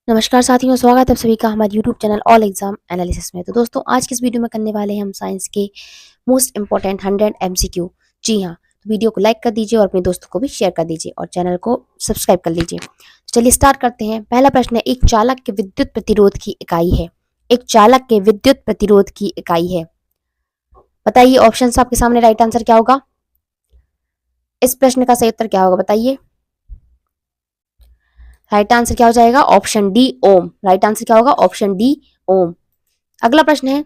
नमस्कार साथियों, स्वागत है आप सभी का हमारे YouTube channel all exam analysis में। तो दोस्तों, आज के इस वीडियो में करने वाले हैं हम साइंस के मोस्ट इंपॉर्टेंट 100 एमसीक्यू। जी हाँ, तो वीडियो को लाइक कर दीजिए और अपने दोस्तों को भी शेयर कर दीजिए और चैनल को सब्सक्राइब कर लीजिए। तो चलिए स्टार्ट करते हैं। पहला प्रश्न है, एक चालक के विद्युत प्रतिरोध की इकाई है। एक चालक के विद्युत प्रतिरोध की इकाई है, बताइए। ऑप्शन आपके सामने, राइट आंसर क्या होगा? इस प्रश्न का सही उत्तर क्या होगा, बताइए। राइट आंसर क्या हो जाएगा? ऑप्शन डी, ओम। राइट आंसर क्या होगा? ऑप्शन डी, ओम। अगला प्रश्न है,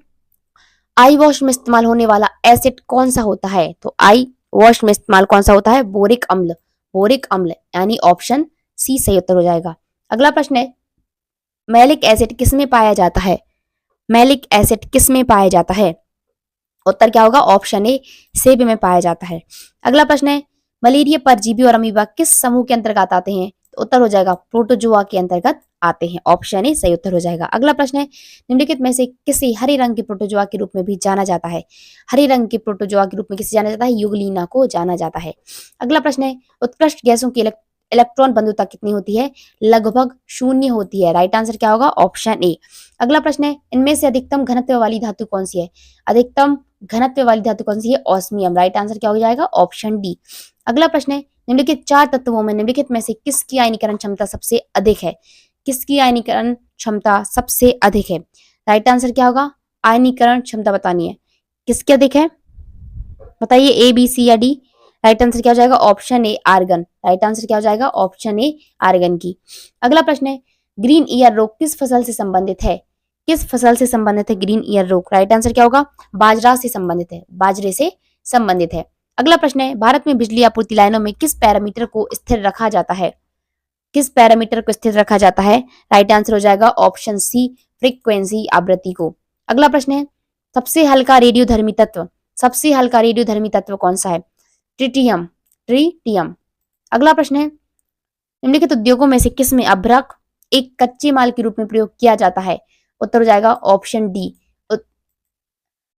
आई वॉश में इस्तेमाल होने वाला एसिड कौन सा होता है? तो आई वॉश में इस्तेमाल कौन सा होता है? बोरिक अम्ल। बोरिक अम्ल, यानी ऑप्शन सी सही उत्तर हो जाएगा। अगला प्रश्न है, मैलिक एसिड किस में पाया जाता है? मैलिक एसिड किस में पाया जाता है? उत्तर क्या होगा? ऑप्शन ए, सेब में पाया जाता है। अगला प्रश्न है, मलेरिया परजीवी और अमीबा किस समूह के अंतर्गत आते हैं? तो उत्तर हो जाएगा प्रोटोजोआ के अंतर्गत आते हैं। ऑप्शन ए सही उत्तर हो जाएगा। अगला प्रश्न है, निम्नलिखित में से किसे हरे रंग के प्रोटोजोआ के रूप में भी जाना जाता है? हरे रंग के प्रोटोजोआ के रूप में किसे जाना जाता है? यूग्लिना को जाना जाता है। अगला प्रश्न है, उत्कृष्ट गैसों की इलेक्ट्रॉन बंधुता कितनी होती है? लगभग शून्य होती है। राइट आंसर क्या होगा? Option A. अगला प्रश्न है, इनमें से अधिकतम घनत्व वाली धातु कौन सी है? अधिकतम घनत्व वाली धातु कौन सी है? ऑस्मियम। राइट आंसर क्या हो जाएगा? Option D. अगला प्रश्न है, निम्नलिखित चार तत्वों में निम्नलिखित में से किसकी आयनीकरण क्षमता सबसे अधिक है? किसकी आयनीकरण क्षमता सबसे अधिक है? राइट आंसर क्या होगा? आयनीकरण क्षमता बतानी है, किसकी अधिक है, बताइए। ए, बी, सी या डी? राइट आंसर क्या हो जाएगा? Option A, argon. Right answer क्या हो जाएगा? ऑप्शन ए, आर्गन की। अगला प्रश्न है, ग्रीन ईयर रोग किस फसल से संबंधित है? किस फसल से संबंधित है ग्रीन ईयर रोग? राइट आंसर क्या होगा? बाजरा से संबंधित है, बाजरे से संबंधित है। अगला प्रश्न है, भारत में बिजली आपूर्ति लाइनों में किस पैरामीटर को स्थिर रखा जाता है? किस पैरामीटर को स्थिर रखा जाता है? राइट आंसर हो जाएगा ऑप्शन सी, फ्रीक्वेंसी, आवृत्ति को। अगला प्रश्न है, सबसे हल्का रेडियोधर्मी तत्व, सबसे हल्का रेडियोधर्मी तत्व कौन सा है? ट्रिटियम। ट्रिटियम। अगला प्रश्न है, निम्नलिखित उद्योगों में से किस में अभ्रक एक कच्चे माल के रूप में प्रयोग किया जाता है? उत्तर हो जाएगा ऑप्शन डी,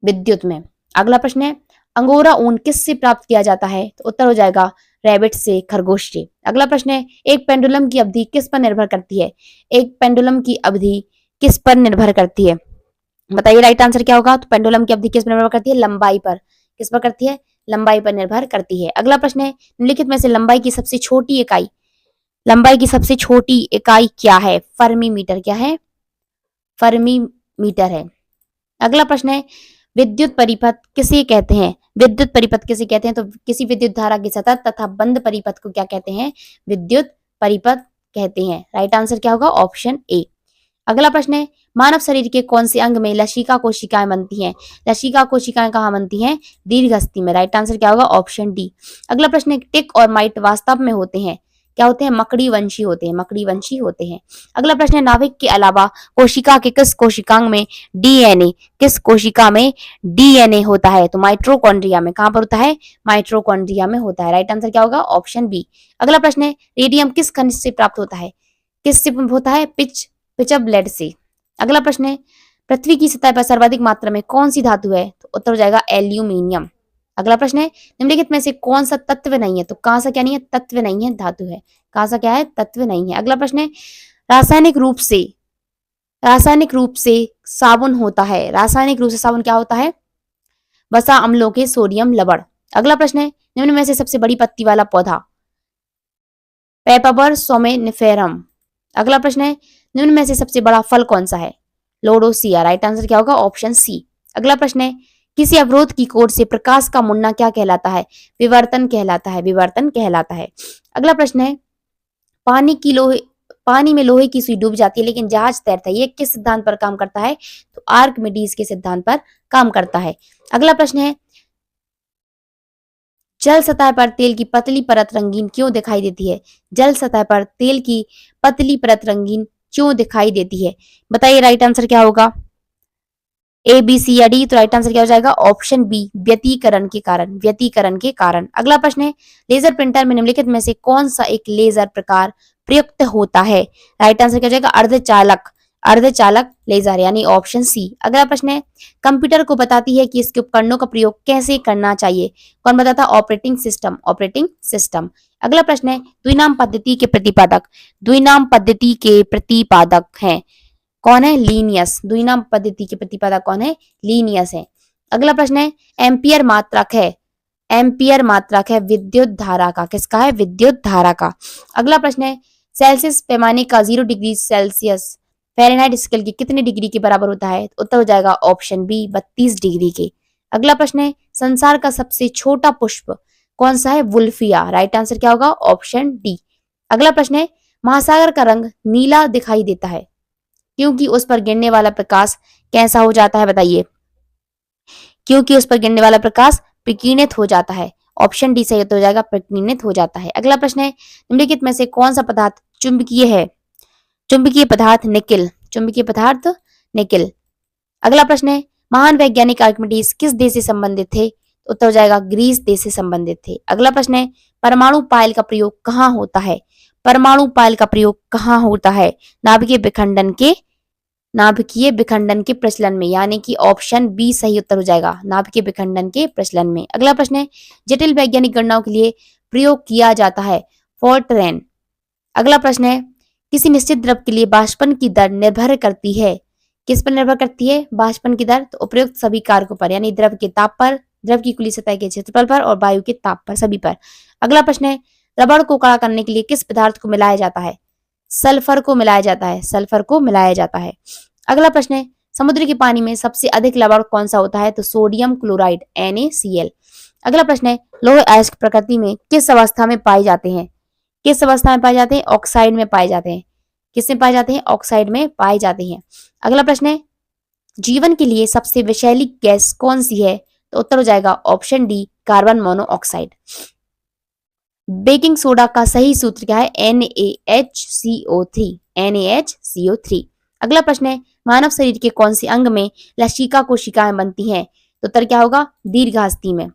विद्युत में। अगला प्रश्न है, अंगोरा ऊन किससे प्राप्त किया जाता है? तो उत्तर हो जाएगा रैबिट से, खरगोश से। अगला प्रश्न है, एक पेंडुलम की अवधि किस पर निर्भर करती है? एक पेंडुलम की अवधि किस पर निर्भर करती है? बताइए, राइट आंसर क्या होगा? तो पेंडुलम की अवधि किस पर निर्भर करती है? लंबाई पर। किस पर करती है? लंबाई पर निर्भर करती है। अगला प्रश्न है, निम्नलिखित में से लंबाई की सबसे छोटी इकाई, लंबाई की सबसे छोटी इकाई क्या है? Fermi metre. क्या है? फर्मी मीटर है। अगला प्रश्न है, विद्युत परिपथ किसे कहते हैं? विद्युत परिपथ किसे कहते हैं? तो किसी विद्युत धारा की सतत तथा बंद परिपथ को क्या कहते हैं? विद्युत परिपथ कहते हैं। राइट आंसर क्या होगा? Option A. अगला प्रश्न है, मानव शरीर के कौन से अंग में लसिका कोशिकाएं बनती हैं? लसिका कोशिकाएं कहाँ बनती हैं? दीर्घस्थि में। राइट आंसर क्या होगा? Option D. अगला प्रश्न है, टिक और माइट वास्तव में होते हैं, क्या होते हैं? मकड़ी वंशी होते हैं, मकड़ी वंशी होते हैं। अगला प्रश्न है, नाभिक के अलावा कोशिका के किस कोशिकांग में डीएनए, किस कोशिका में डीएनए होता है? तो माइट्रोकॉन्ड्रिया में। कहां पर होता है? माइट्रोकॉन्ड्रिया में होता है। राइट आंसर क्या होगा? Option B. अगला प्रश्न है, रेडियम किस खनिज से प्राप्त होता है? किससे होता है? पिचब्लेड से। अगला प्रश्न है, पृथ्वी की सतह पर सर्वाधिक मात्रा में कौन सी धातु है? तो उत्तर हो जाएगा एल्यूमिनियम। अगला प्रश्न है, निम्नलिखित में से कौन सा तत्व नहीं है? तो कहां सा क्या नहीं है? तत्व नहीं है, धातु है। कहां सा क्या है? तत्व नहीं है। अगला प्रश्न है, रासायनिक रूप से, रासायनिक रूप से साबुन होता है, रासायनिक रूप से साबुन क्या होता है? वसा अम्लों के सोडियम लवण। अगला प्रश्न है, निम्न में से सबसे बड़ी पत्ती वाला पौधा? पेपाबर सोमेनिफेरम। अगला प्रश्न है, निम्न में से सबसे बड़ा फल कौन सा है? लोडोसिया। राइट आंसर क्या होगा? Option C. अगला प्रश्न है, किसी अवरोध की कोर से प्रकाश का मुड़ना क्या कहलाता है? विवर्तन कहलाता है, विवर्तन कहलाता है। अगला प्रश्न है, पानी में लोहे की सुई डूब जाती है लेकिन जहाज तैरता है, ये किस सिद्धांत पर काम करता है? तो आर्किमिडीज के सिद्धांत पर काम करता है। अगला प्रश्न है, जल सतह पर तेल की पतली परत रंगीन क्यों दिखाई देती है? जल सतह पर तेल की पतली परत रंगीन क्यों दिखाई देती है? बताइए, राइट आंसर क्या होगा? ए, बी, सी या डी? तो राइट आंसर क्या हो जाएगा? ऑप्शन बी, व्यतिकरण के कारण, व्यतिकरण के कारण। अगला प्रश्न है, लेजर प्रिंटर में निम्नलिखित में से कौन सा एक लेजर प्रकार प्रयुक्त होता है? राइट आंसर क्या हो जाएगा? अर्धचालक। अर्धचालक लेजर यानी ऑप्शन सी। अगला प्रश्न है, कंप्यूटर को बताती है कि इसके उपकरणों का प्रयोग कैसे करना चाहिए। कौन बताता? Operating system. Operating system. अगला प्रश्न है, द्विनाम पद्धति के प्रतिपादक। द्विनाम पद्धति के प्रतिपादक हैं कौन है? लीनियस। द्विनाम पद्धति के प्रतिपादक कौन है? लीनियस है। अगला प्रश्न है, एम्पियर मात्रक है। एम्पियर मात्रक है विद्युत धारा का। किसका है? विद्युत धारा का। अगला प्रश्न है, सेल्सियस पैमाने का 0 डिग्री सेल्सियस फ़ारेनहाइट स्केल के कितने डिग्री के बराबर होता है? उत्तर हो जाएगा ऑप्शन बी 32 डिग्री के। अगला प्रश्न है, संसार का सबसे छोटा पुष्प कौन सा है? वुल्फिया। राइट आंसर क्या होगा? Option D. अगला प्रश्न है, महासागर का रंग नीला दिखाई देता है क्योंकि उस पर गिरने वाला प्रकाश कैसा हो जाता है? बताइए। क्योंकि उस पर गिरने वाला प्रकाश प्रकीर्णित हो जाता है। ऑप्शन डी सही उत्तर हो जाएगा, प्रकीर्णित हो जाता है। अगला प्रश्न है, निम्नलिखित में से कौन सा पदार्थ चुंबकीय है? चुंबकीय पदार्थ निकिल। चुंबकीय पदार्थ निकिल। अगला प्रश्न है, महान वैज्ञानिक आर्किमिडीज किस देश से संबंधित थे? उत्तर हो जाएगा ग्रीस देश से संबंधित थे। अगला प्रश्न है, परमाणु पायल का प्रयोग कहाँ होता है? परमाणु पायल का प्रयोग कहाँ होता है? नाभिकीय विखंडन के प्रचलन में, यानी कि ऑप्शन बी सही उत्तर हो जाएगा, नाभिकीय विखंडन के प्रचलन में। अगला प्रश्न है, जटिल वैज्ञानिक गणनाओं के लिए प्रयोग किया जाता है फोर्ट्रेन। अगला प्रश्न है, किसी निश्चित द्रव के लिए वाष्पन की दर निर्भर करती है। किस पर निर्भर करती है वाष्पन की दर? तो उपयुक्त सभी कारकों पर, यानी द्रव के ताप पर, द्रव की कुली सतह के क्षेत्रफल पर और वायु के ताप पर, सभी पर। अगला प्रश्न है, रबड़ को कड़ा करने के लिए किस पदार्थ को मिलाया जाता है? सल्फर को मिलाया जाता है। सल्फर को मिलाया जाता है। अगला प्रश्न है, समुद्र के पानी में सबसे अधिक लवण कौन सा होता है? तो सोडियम क्लोराइड NaCl। अगला प्रश्न है, लौह अयस्क प्रकृति में किस अवस्था में पाए जाते हैं? किस अवस्था में पाए जाते हैं? ऑक्साइड में पाए जाते हैं। किसमें पाए जाते हैं? ऑक्साइड में पाए जाते हैं। अगला प्रश्न है, जीवन के लिए सबसे विषैली गैस कौन सी है? तो उत्तर हो जाएगा option D, carbon monoxide. Baking soda का सही सूत्र क्या है? NaHCO3। NaHCO3। अगला प्रश्न है, मानव शरीर के कौन से अंग में लसिका कोशिकाएं बनती हैं? तो उत्तर क्या होगा? दीर्घास्थि में।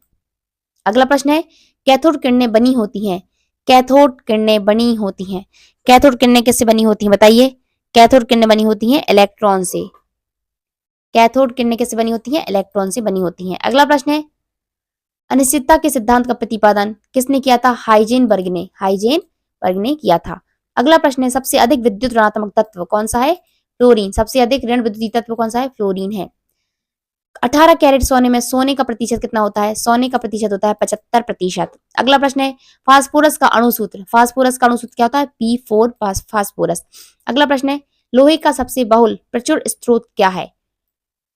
अगला प्रश्न है, कैथोड किरणें बनी होती हैं। कैथोड किरणें बनी होती हैं। कैथोड किरणें किससे बनी होती हैं? बताइए। कैथोड किरणें बनी होती हैं इलेक्ट्रॉन से। कैथोड किरणें किससे बनी होती हैं? इलेक्ट्रॉन से बनी होती हैं। अगला प्रश्न है, अनिश्चितता के सिद्धांत का प्रतिपादन किसने किया था? हाइजेनबर्ग ने। हाइजेनबर्ग ने किया था। अगला प्रश्न है, सबसे अधिक विद्युत ऋणात्मक तत्व कौन सा है? फ्लोरीन। सबसे अधिक ऋण विद्युतीय तत्व कौन सा है? फ्लोरीन है। 18 कैरेट सोने में सोने का प्रतिशत कितना होता है? सोने का प्रतिशत होता है 75%। अगला प्रश्न है, फास्फोरस का अणुसूत्र। फास्फोरस का अणुसूत्र क्या होता है? P4 phosphorus. अगला प्रश्न है, लोहे का सबसे बहुल प्रचुर स्रोत क्या है?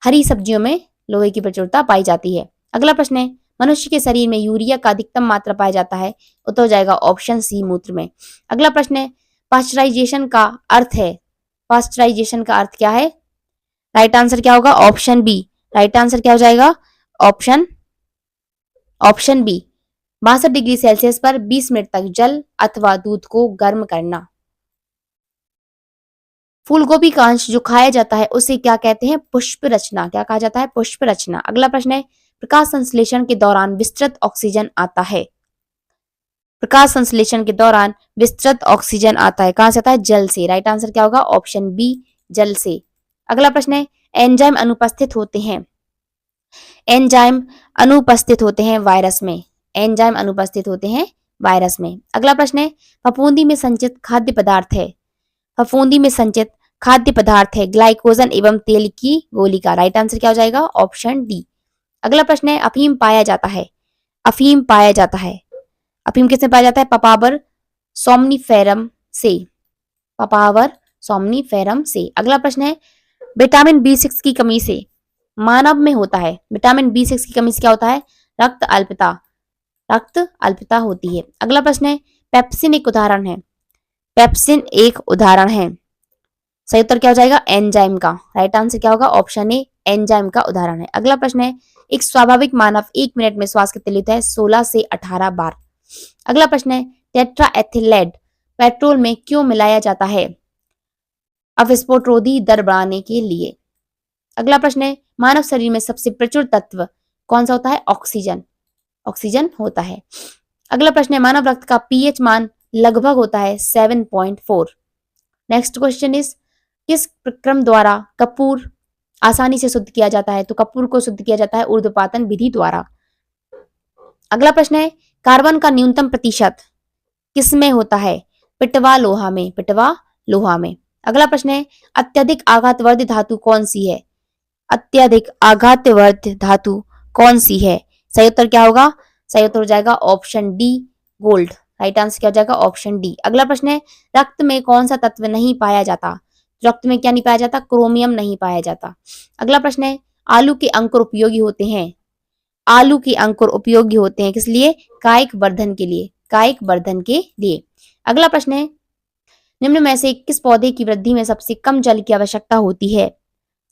हरी सब्जियों में लोहे की प्रचुरता पाई जाती है। अगला प्रश्न है, मनुष्य के शरीर में यूरिया का अधिकतम मात्रा पाया जाता है। उत्तर हो जाएगा ऑप्शन सी, मूत्र में। अगला प्रश्न है, पाश्चराइजेशन का अर्थ है। पाश्चराइजेशन का अर्थ क्या है? राइट आंसर क्या होगा? Option B. राइट आंसर क्या हो जाएगा? Option B. 62 डिग्री सेल्सियस पर 20 मिनट तक जल अथवा दूध को गर्म करना। फूलगोभी का अंश जो खाया जाता है उसे क्या कहते हैं? पुष्प रचना। क्या कहा जाता है? पुष्प रचना। अगला प्रश्न है, प्रकाश संश्लेषण के दौरान विस्तृत ऑक्सीजन आता है। प्रकाश संश्लेषण के दौरान विस्तृत ऑक्सीजन आता है। कहां से आता है? जल से। राइट आंसर क्या होगा? ऑप्शन बी, जल से। अगला प्रश्न है, एंजाइम अनुपस्थित होते हैं। एंजाइम अनुपस्थित होते हैं वायरस में। एंजाइम अनुपस्थित होते हैं वायरस में। अगला प्रश्न है, फफूंदी में संचित खाद्य पदार्थ है। फफूंदी में संचित खाद्य पदार्थ है ग्लाइकोजन एवं तेल की गोलिका। राइट आंसर क्या हो जाएगा? Option D. अगला प्रश्न है, अफीम पाया जाता है। अफीम पाया जाता है। अफीम किसमें पाया जाता है? पपावर सोमनीफेरम से। पपावर सोमनीफेरम से। अगला प्रश्न है, विटामिन B6 की कमी से मानव में होता है। विटामिन B6 की कमी से क्या होता है? रक्त अल्पता। रक्त अल्पता होती है। अगला प्रश्न है, पेप्सिन एक उदाहरण है। पेप्सिन एक उदाहरण है। सही उत्तर क्या हो जाएगा? एंजाइम का। राइट आंसर क्या होगा? ऑप्शन ए, एंजाइम का उदाहरण है। अगला प्रश्न है, एक स्वाभाविक मानव 1 मिनट में श्वास कितने लेता है? 16 से 18 बार। अगला प्रश्न है, टेट्रा एथिलेट पेट्रोल में क्यों मिलाया जाता है? अविस्फोटरोधी दर बढ़ाने के लिए। अगला प्रश्न है, मानव शरीर में सबसे प्रचुर तत्व कौन सा होता है? ऑक्सीजन। ऑक्सीजन होता है। अगला प्रश्न है, मानव रक्त का पीएच मान लगभग होता है 7.4। नेक्स्ट क्वेश्चन इज, किस प्रक्रम द्वारा कपूर आसानी से शुद्ध किया जाता है? तो कपूर को शुद्ध किया जाता है ऊर्ध्वपातन विधि द्वारा। अगला प्रश्न है, कार्बन का न्यूनतम प्रतिशत किसमें होता है? पिटवा लोहा में, पिटवा लोहा में। अगला प्रश्न है, अत्यधिक आघातवर्ध धातु कौन सी है? अत्यधिक आघातवर्ध धातु कौन सी है? सही उत्तर क्या होगा? सही उत्तर हो जाएगा option D, gold. Right answer क्या हो जाएगा? Option D. अगला प्रश्न है, रक्त में कौन सा तत्व नहीं पाया जाता? रक्त में क्या नहीं पाया जाता? क्रोमियम नहीं पाया जाता। अगला प्रश्न है, आलू के अंकुर उपयोगी होते हैं? आलू के अंकुर उपयोगी होते हैं किस लिए? कायिक वर्धन के लिए, कायिक वर्धन के लिए। अगला प्रश्न है, निम्न में से किस पौधे की वृद्धि में सबसे कम जल की आवश्यकता होती है?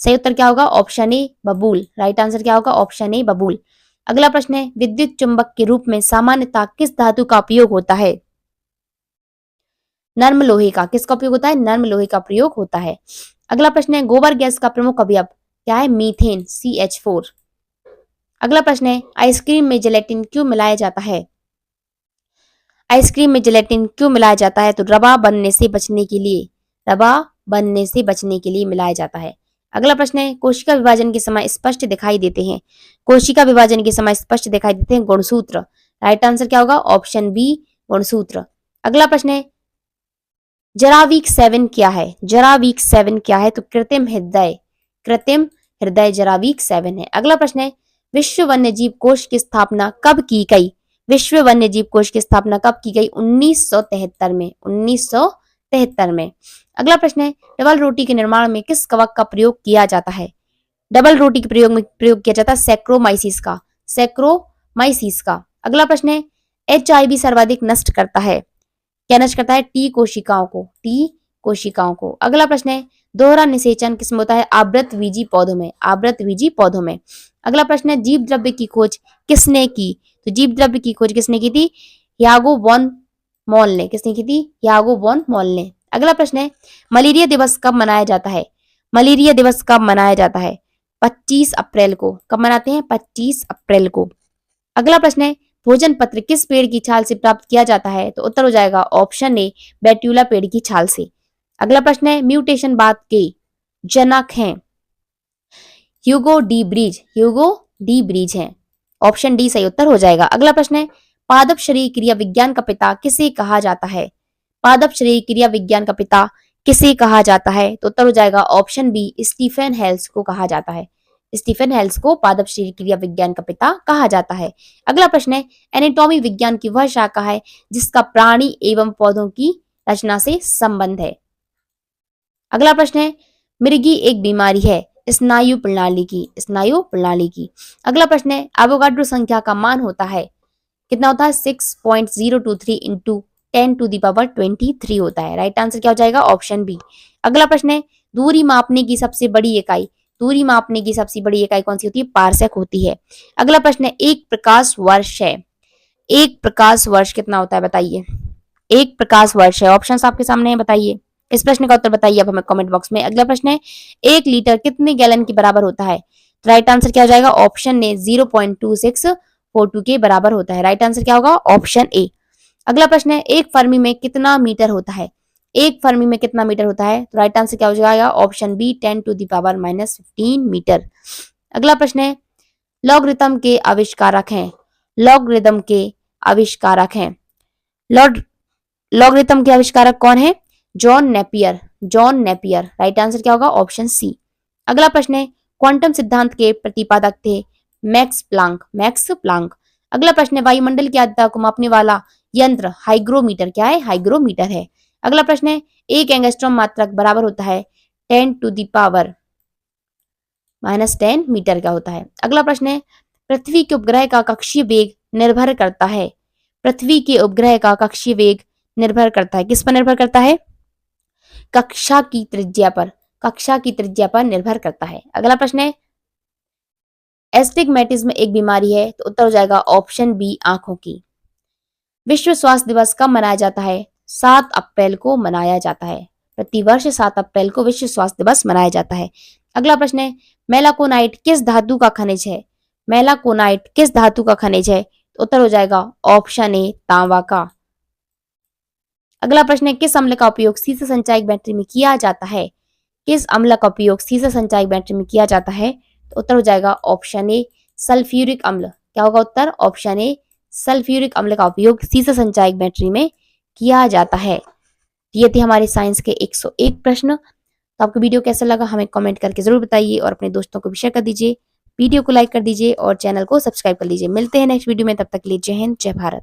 सही उत्तर क्या होगा? ऑप्शन ए, बबूल। राइट आंसर क्या होगा? ऑप्शन ए, बबूल। अगला प्रश्न है, विद्युत चुंबक के रूप में सामान्यतः किस धातु का उपयोग होता है? नर्म लोहे का। किसका उपयोग होता है? नर्म लोहे का प्रयोग होता है। अगला प्रश्न है, गोबर गैस का प्रमुख अवयव क्या है? Methane, CH4। अगला प्रश्न है, आइसक्रीम में जेलेटिन क्यों मिलाया जाता है? आइसक्रीम में जेलेटिन क्यों मिलाया जाता है? तो रवा बनने से बचने के लिए, रवा बनने से बचने के लिए मिलाया जाता है। अगला प्रश्न है, कोशिका विभाजन के समय स्पष्ट दिखाई देते हैं? कोशिका विभाजन के समय स्पष्ट दिखाई देते हैं गुणसूत्र। राइट आंसर क्या होगा? ऑप्शन बी, गुणसूत्र। अगला प्रश्न है, जरावीक 7 क्या है? जरावीक 7 क्या है? तो कृत्रिम हृदय, कृत्रिम हृदय जरावीक 7 है। अगला प्रश्न है, विश्व वन्यजीव कोष की स्थापना कब की गई? विश्व वन्यजीव कोष की स्थापना कब की गई? 1973 में, 1973 में। अगला प्रश्न है, डबल रोटी के निर्माण में किस कवक का प्रयोग किया जाता है? डबल रोटी के प्रयोग किया जाता है सैक्रोमाइसिस का, सैक्रोमाइसिस का। अगला प्रश्न है, HIV सर्वाधिक नष्ट करता है? क्या नष्ट करता है? टी कोशिकाओं को, टी कोशिकाओं को। अगला प्रश्न है, दोहरा निषेचन किसमें होता है? आवृतबीजी पौधों में, आवृतबीजी पौधों में। अगला प्रश्न है, जीव द्रव्य की खोज किसने की? तो जीव द्रव्य की खोज किसने की थी? यागो वॉन मॉल ने। किसने की थी? यागो वॉन मॉल ने। अगला प्रश्न है, मलेरिया दिवस कब मनाया जाता है? मलेरिया दिवस कब मनाया जाता है? 25 अप्रैल को। कब मनाते हैं? 25 अप्रैल को। अगला प्रश्न है, भोजन पत्र किस पेड़ की छाल से प्राप्त किया जाता है? तो उत्तर हो जाएगा ऑप्शन ए, बेट्यूला पेड़ की छाल से। अगला प्रश्न है, म्यूटेशन बात के जनक हैं? Hugo de bridge, Hugo de bridge हैं। ऑप्शन डी सही उत्तर हो जाएगा। अगला प्रश्न है, पादप शरीर क्रिया विज्ञान का पिता किसे कहा जाता है? पादप शरीर क्रिया विज्ञान का पिता किसे कहा जाता है? तो उत्तर हो जाएगा ऑप्शन बी, स्टीफन हेल्स को कहा जाता है। स्टीफन हेल्स को पादप शरीर क्रिया विज्ञान का पिता कहा जाता है। अगला प्रश्न है, एनाटॉमी विज्ञान की वह शाखा है जिसका प्राणी एवं पौधों की रचना से संबंध है। अगला प्रश्न है, मृगी एक बीमारी है स्नायु प्रणाली की, स्नायु प्रणाली की। अगला प्रश्न है, एवोगाड्रो संख्या का मान होता है कितना होता है? 6.023 इंटू 10⁻23 होता है। राइट आंसर क्या हो जाएगा? Option B. अगला प्रश्न है, दूरी मापने की सबसे बड़ी इकाई, दूरी मापने की सबसे बड़ी इकाई कौन सी होती है? पारसेक होती है। अगला प्रश्न है, एक प्रकाश वर्ष है, एक प्रकाश वर्ष कितना होता है बताइए? एक प्रकाश वर्ष है। ऑप्शंस आपके सामने है, बताइए। इस प्रश्न का उत्तर बताइए आप हमें कमेंट बॉक्स में। अगला प्रश्न है, 1 लीटर कितने गैलन के बराबर होता है? राइट आंसर क्या हो जाएगा? ऑप्शन ए, 0.2642 के बराबर होता है। राइट आंसर क्या होगा? Option A. अगला प्रश्न है, एक फर्मी में कितना मीटर होता है? एक फर्मी में कितना मीटर होता है? तो राइट आंसर क्या हो जाएगा? Option B, 10⁻⁻15 metre. अगला प्रश्न है, लॉगरिथम के आविष्कारक हैं? लॉगरिथम के आविष्कारक हैं? लॉगरिथम के आविष्कारक कौन है? John Napier, John Napier. Right answer क्या होगा? Option C. अगला प्रश्न है, क्वांटम सिद्धांत के प्रतिपादक थे? Max Planck, Max Planck. अगला प्रश्न है, वायुमंडल की आर्द्रता को मापने वाला यंत्र हाइग्रोमीटर क्या है? हाइग्रोमीटर है। अगला प्रश्न है, एक एंगस्ट्रॉम मात्रक बराबर होता है 10⁻⁻10 मीटर का होता है। अगला प्रश्न है, पृथ्वी के उपग्रह का कक्षीय वेग निर्भर करता है? पृथ्वी के उपग्रह का कक्षीय वेग निर्भर करता है, किस पर निर्भर करता है? कक्षा की त्रिज्या पर, कक्षा की त्रिज्या पर निर्भर करता है। अगला प्रश्न है, एस्टिग्मेटिज्म एक बीमारी है? तो उत्तर हो जाएगा ऑप्शन बी, आंखों की। विश्व स्वास्थ्य दिवस कब मनाया जाता है? 7 अप्रैल को मनाया जाता है। प्रतिवर्ष 7 अप्रैल को विश्व स्वास्थ्य दिवस मनाया जाता है। अगला प्रश्न है, मेलाकोनाइट किस धातु का खनिज है? मेलाकोनाइट किस धातु का खनिज है? तो उत्तर हो जाएगा ऑप्शन ए, तांबा का। अगला प्रश्न है, किस अम्ल का उपयोग शीश संचायक बैटरी में किया जाता है? किस अम्ल का उपयोग सीसा संचायक बैटरी में किया जाता है? तो उत्तर हो जाएगा ऑप्शन ए सल्फ्यूरिक अम्ल। क्या होगा उत्तर? ऑप्शन ए सल्फ्यूरिक अम्ल का उपयोग सीसा संचायक बैटरी में किया जाता है। ये थे हमारे साइंस के 101 प्रश्न। तो आपको वीडियो कैसा लगा हमें कमेंट करके जरूर बताइए और अपने दोस्तों को भी शेयर कर दीजिए। वीडियो को लाइक कर दीजिए और चैनल को सब्सक्राइब कर लीजिए। मिलते हैं नेक्स्ट वीडियो में, तब तक के लिए जय हिंद, जय भारत।